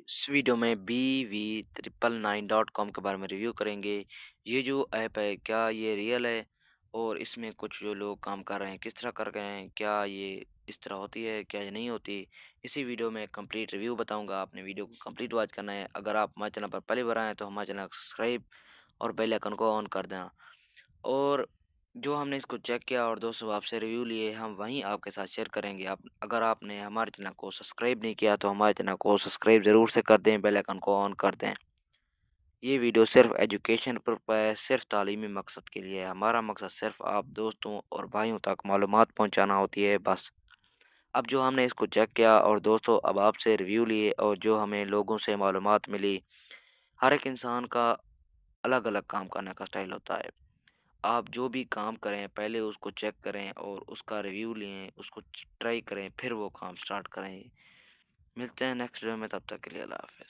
इस वीडियो में BV999.com के बारे में रिव्यू करेंगे। ये जो ऐप है क्या ये रियल है और इसमें कुछ जो लोग काम कर रहे हैं किस तरह कर रहे हैं, क्या ये इस तरह होती है क्या ये नहीं होती। इसी वीडियो में कंप्लीट रिव्यू बताऊंगा। आपने वीडियो को कंप्लीट वॉच करना है। अगर आप हमारे चैनल पर पहली बार आए हैं तो हमारे चैनल को सब्सक्राइब और बेल आइकन को ऑन कर देना। और जो हमने इसको चेक किया और दोस्तों आपसे रिव्यू लिए हम वहीं आपके साथ शेयर करेंगे। आप अगर आपने हमारे चैनल को सब्सक्राइब नहीं किया तो हमारे चैनल को सब्सक्राइब ज़रूर से कर दें, बेल आइकन को ऑन कर दें। ये वीडियो सिर्फ एजुकेशन पर है, सिर्फ तालीमी मकसद के लिए है। हमारा मकसद सिर्फ आप दोस्तों और भाइयों तक मालूमात पहुंचाना होती है बस। अब जो हमने इसको चेक किया और दोस्तों अब आपसे रिव्यू लिए और जो हमें लोगों से मालूमात मिली, हर एक इंसान का अलग अलग काम करने का स्टाइल होता है। आप जो भी काम करें पहले उसको चेक करें और उसका रिव्यू लें, उसको ट्राई करें, फिर वो काम स्टार्ट करें। मिलते हैं नेक्स्ट वीडियो में, तब तक के लिए अल्लाह हाफ़िज़।